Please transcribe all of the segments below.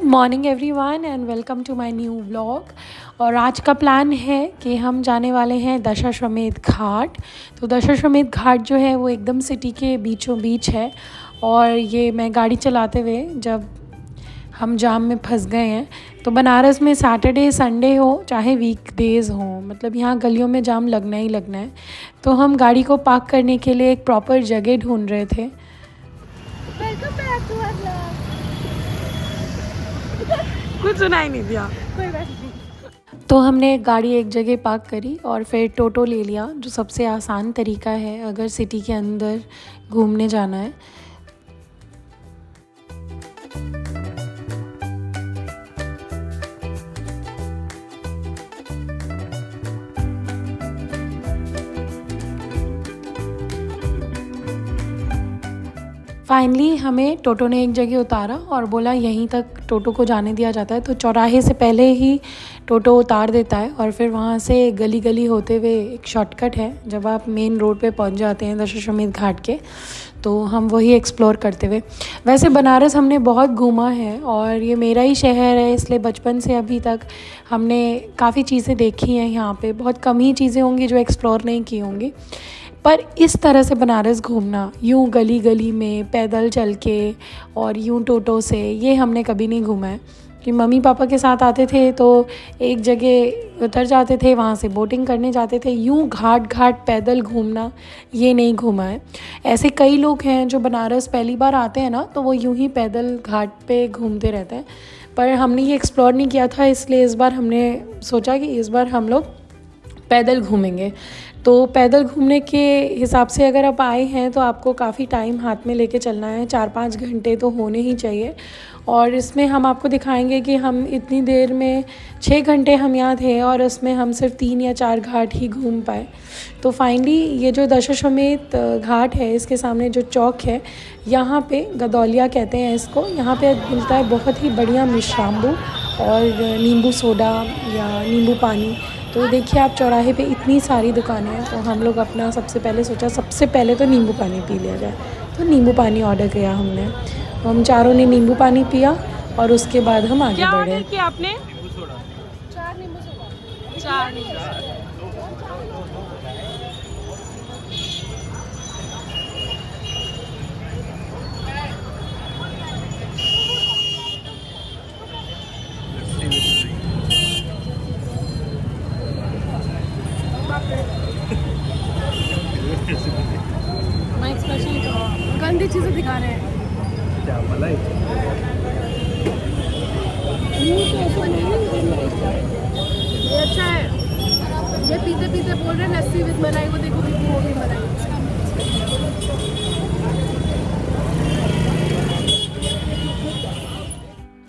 Morning everyone and welcome to my new vlog. और आज का प्लान है कि हम जाने वाले हैं दशाश्वमेध घाट। तो दशाश्वमेध घाट जो है वो एकदम सिटी के बीचों बीच है। और ये मैं गाड़ी चलाते हुए जब हम जाम में फंस गए हैं, तो बनारस में सैटरडे संडे हो चाहे वीकडेज़ हो, मतलब यहाँ गलियों में जाम लगना ही लगना है। तो हम गाड़ी को पार्क करने के लिए एक प्रॉपर जगह ढूंढ रहे थे। कुछ सुनाई नहीं दिया। कोई बात नहीं। तो हमने गाड़ी एक जगह पार्क करी और फिर टोटो ले लिया, जो सबसे आसान तरीका है अगर सिटी के अंदर घूमने जाना है। फाइनली हमें टोटो ने एक जगह उतारा और बोला यहीं तक टोटो को जाने दिया जाता है। तो चौराहे से पहले ही टोटो उतार देता है और फिर वहाँ से गली गली होते हुए एक शॉर्टकट है। जब आप मेन रोड पे पहुँच जाते हैं दशाश्वमेध घाट के, तो हम वही एक्सप्लोर करते हुए। वैसे बनारस हमने बहुत घूमा है और ये मेरा ही शहर है, इसलिए बचपन से अभी तक हमने काफ़ी चीज़ें देखी हैं यहाँ पे। बहुत कम ही चीज़ें होंगी जो एक्सप्लोर नहीं की होंगी, पर इस तरह से बनारस घूमना यूँ गली गली में पैदल चल के और यूँ टोटो से, ये हमने कभी नहीं घूमा है। कि मम्मी पापा के साथ आते थे तो एक जगह उतर जाते थे, वहाँ से बोटिंग करने जाते थे। यूँ घाट घाट पैदल घूमना ये नहीं घूमा है। ऐसे कई लोग हैं जो बनारस पहली बार आते हैं ना, तो वो यूँ ही पैदल घाट पे घूमते रहते हैं, पर हमने ये एक्सप्लोर नहीं किया था। इसलिए इस बार हमने सोचा कि इस बार हम लोग पैदल घूमेंगे। तो पैदल घूमने के हिसाब से अगर आप आए हैं तो आपको काफ़ी टाइम हाथ में लेके चलना है, 4-5 घंटे तो होने ही चाहिए। और इसमें हम आपको दिखाएंगे कि हम इतनी देर में 6 घंटे हम यहाँ थे और उसमें हम सिर्फ 3 या 4 घाट ही घूम पाए। तो फाइनली ये जो दशाश्वमेध घाट है, इसके सामने जो चौक है, यहाँ पे गदौलिया कहते हैं इसको। यहाँ पे मिलता है बहुत ही बढ़िया मिश्राम्बू और नींबू सोडा या नींबू पानी। तो देखिए आप चौराहे पे इतनी सारी दुकानें हैं, तो हम लोग अपना सबसे पहले सोचा सबसे पहले तो नींबू पानी पी लिया जाए। तो नींबू पानी ऑर्डर किया हमने। तो हम चारों ने नींबू पानी पिया और उसके बाद हम आगे बढ़े। क्या ऑर्डर किया आपने? नींबू सोडा। 4 नींबू सोडा। 4 नींबू सोडा। मैं एक्सप्रेशन गंदी चीज़ें दिखा रहे हैं। क्या मलाई? ये अच्छा है। ये पीते पीते बोल रहे हैं लस्सी विद मलाई, वो देखो कितनी हो गई मलाई।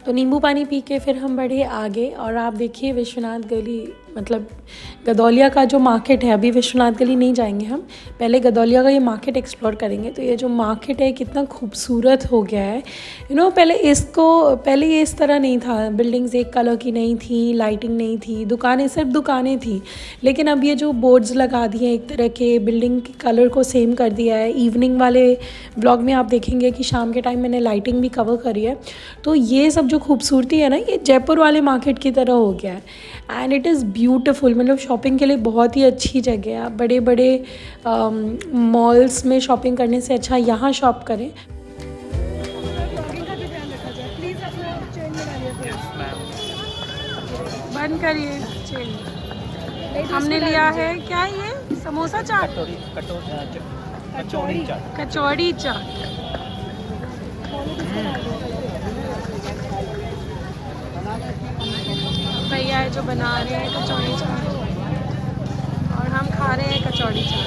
तो नींबू पानी पी के फिर हम बढ़े आगे और आप देखिए विश्वनाथ गली, मतलब गदौलिया का जो मार्केट है। अभी विश्वनाथ गली नहीं जाएंगे हम, पहले गदौलिया का ये मार्केट एक्सप्लोर करेंगे। तो ये जो मार्केट है कितना खूबसूरत हो गया है। पहले ये इस तरह नहीं था। बिल्डिंग्स एक कलर की नहीं थी, लाइटिंग नहीं थी, दुकानें सिर्फ दुकानें थी। लेकिन अब ये जो बोर्ड्स लगा दिए एक तरह के, बिल्डिंग के कलर को सेम कर दिया है। इवनिंग वाले ब्लॉग में आप देखेंगे कि शाम के टाइम मैंने लाइटिंग भी कवर करी है। तो ये सब जो खूबसूरती है ना, ये जयपुर वाले मार्केट की तरह हो गया है। एंड इट इज़ ब्यूटिफुल, मतलब शॉपिंग के लिए बहुत ही अच्छी जगह है। आप बड़े बड़े मॉल्स में शॉपिंग करने से अच्छा यहाँ शॉप करें। बंद करिए चेन। हमने लिया है क्या, ये समोसा चाट, कचौड़ी चाट। भैया है जो बना रहे हैं कचौड़ी चाट और हम खा रहे हैं कचौड़ी चाट।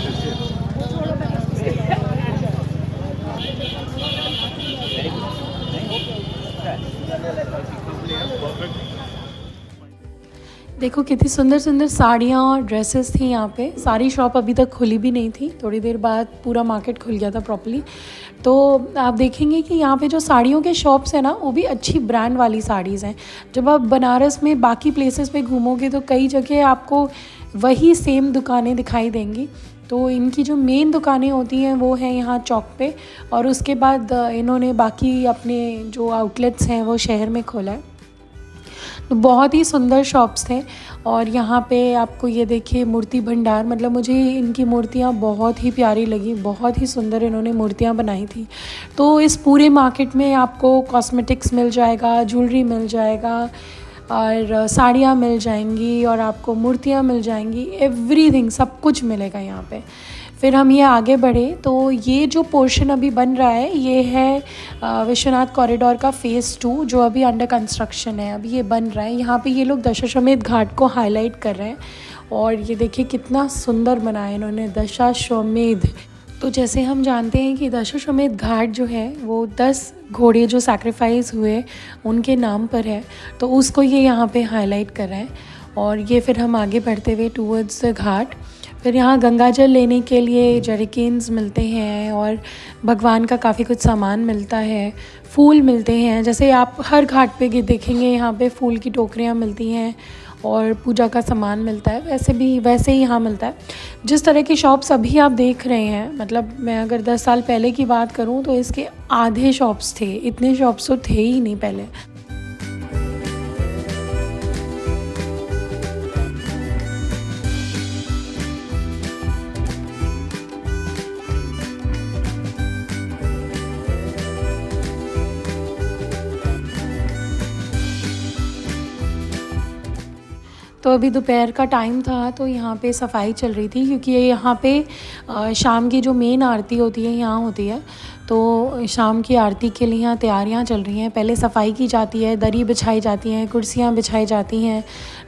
देखो कितनी सुंदर सुंदर साड़ियाँ और ड्रेसेस थी यहाँ पे। सारी शॉप अभी तक खुली भी नहीं थी, थोड़ी देर बाद पूरा मार्केट खुल गया था प्रॉपर्ली। तो आप देखेंगे कि यहाँ पे जो साड़ियों के शॉप्स हैं ना, वो भी अच्छी ब्रांड वाली साड़ीज़ हैं। जब आप बनारस में बाकी प्लेसेस पे घूमोगे तो कई जगह आपको वही सेम दुकानें दिखाई देंगी। तो इनकी जो मेन दुकानें होती हैं वो हैं यहाँ चौक पे, और उसके बाद इन्होंने बाकी अपने जो आउटलेट्स हैं वो शहर में खोला है। तो बहुत ही सुंदर शॉप्स थे। और यहाँ पे आपको ये देखिए मूर्ति भंडार, मतलब मुझे इनकी मूर्तियाँ बहुत ही प्यारी लगी, बहुत ही सुंदर इन्होंने मूर्तियाँ बनाई थी। तो इस पूरे मार्केट में आपको कॉस्मेटिक्स मिल जाएगा, ज्वेलरी मिल जाएगा और साड़ियाँ मिल जाएंगी और आपको मूर्तियाँ मिल जाएंगी, एवरीथिंग सब कुछ मिलेगा यहाँ पे। फिर हम ये आगे बढ़े तो ये जो पोर्शन अभी बन रहा है ये है विश्वनाथ कॉरिडोर का फ़ेज़ 2 जो अभी अंडर कंस्ट्रक्शन है, अभी ये बन रहा है। यहाँ पे ये लोग दशाश्वमेध घाट को हाईलाइट कर रहे हैं और ये देखिए कितना सुंदर बनाया इन्होंने दशाश्वमेध। तो जैसे हम जानते हैं कि दशाश्वमेध घाट जो है वो 10 घोड़े जो सैक्रिफाइस हुए उनके नाम पर है, तो उसको ये यहाँ पे हाईलाइट कर रहे हैं। और ये फिर हम आगे बढ़ते हुए टूवर्ड्स द घाट, फिर यहाँ गंगा जल लेने के लिए जरिकेन्स मिलते हैं और भगवान का काफ़ी कुछ सामान मिलता है, फूल मिलते हैं। जैसे आप हर घाट पे देखेंगे यहाँ पे फूल की टोकरियाँ मिलती हैं और पूजा का सामान मिलता है, वैसे ही यहाँ मिलता है। जिस तरह की शॉप्स अभी आप देख रहे हैं, मतलब मैं अगर 10 साल पहले की बात करूँ तो इसके आधे शॉप्स थे, इतने शॉप्स तो थे ही नहीं पहले। तो अभी दोपहर का टाइम था तो यहाँ पे सफाई चल रही थी, क्योंकि यहाँ पे शाम की जो मेन आरती होती है यहाँ होती है। तो शाम की आरती के लिए यहाँ तैयारियाँ चल रही हैं। पहले सफाई की जाती है, दरी बिछाई जाती हैं, कुर्सियाँ बिछाई जाती हैं,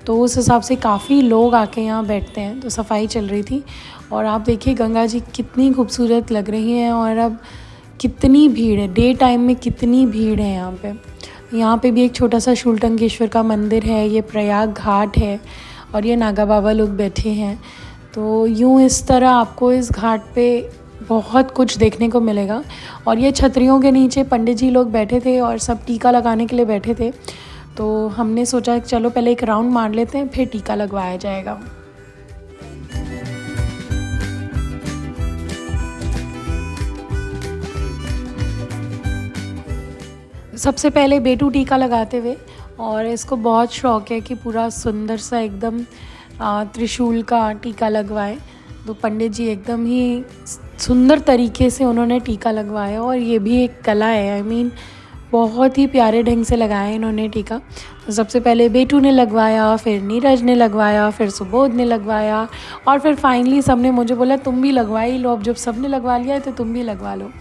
तो उस हिसाब से काफ़ी लोग आके यहाँ बैठते हैं। तो सफाई चल रही थी और आप देखिए गंगा जी कितनी खूबसूरत लग रही हैं और अब कितनी भीड़ है, डे टाइम में कितनी भीड़ है यहाँ पे। यहाँ पे भी एक छोटा सा शूलटंकेश्वर का मंदिर है, ये प्रयाग घाट है और ये नागा बाबा लोग बैठे हैं। तो यूँ इस तरह आपको इस घाट पे बहुत कुछ देखने को मिलेगा। और ये छतरियों के नीचे पंडित जी लोग बैठे थे और सब टीका लगाने के लिए बैठे थे। तो हमने सोचा चलो पहले एक राउंड मार लेते हैं, फिर टीका लगवाया जाएगा। सबसे पहले बेटू टीका लगाते हुए, और इसको बहुत शौक़ है कि पूरा सुंदर सा एकदम त्रिशूल का टीका लगवाए। तो पंडित जी एकदम ही सुंदर तरीके से उन्होंने टीका लगवाया और ये भी एक कला है, बहुत ही प्यारे ढंग से लगाया इन्होंने टीका। तो सबसे पहले बेटू ने लगवाया, फिर नीरज ने लगवाया, फिर सुबोध ने लगवाया और फिर फाइनली सबने मुझे बोला तुम भी लगवा ही लो। अब जब सबने लगवा लिया है तो तुम भी लगवा लो।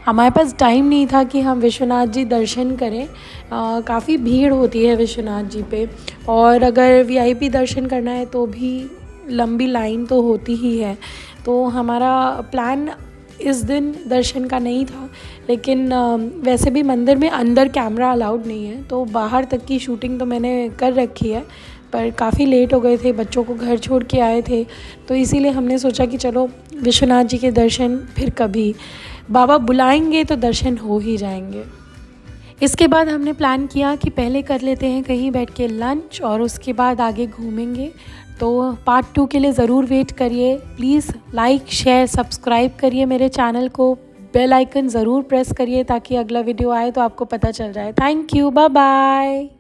हमारे पास टाइम नहीं था कि हम विश्वनाथ जी दर्शन करें, काफ़ी भीड़ होती है विश्वनाथ जी पे, और अगर वीआईपी दर्शन करना है तो भी लंबी लाइन तो होती ही है। तो हमारा प्लान इस दिन दर्शन का नहीं था, लेकिन वैसे भी मंदिर में अंदर कैमरा अलाउड नहीं है, तो बाहर तक की शूटिंग तो मैंने कर रखी है। पर काफ़ी लेट हो गए थे, बच्चों को घर छोड़ के आए थे, तो इसीलिए हमने सोचा कि चलो विश्वनाथ जी के दर्शन फिर कभी बाबा बुलाएंगे तो दर्शन हो ही जाएंगे। इसके बाद हमने प्लान किया कि पहले कर लेते हैं कहीं बैठ के लंच और उसके बाद आगे घूमेंगे। तो पार्ट 2 के लिए ज़रूर वेट करिए। प्लीज़ लाइक शेयर सब्सक्राइब करिए मेरे चैनल को, बेल आइकन ज़रूर प्रेस करिए ताकि अगला वीडियो आए तो आपको पता चल जाए। Thank you, bye bye.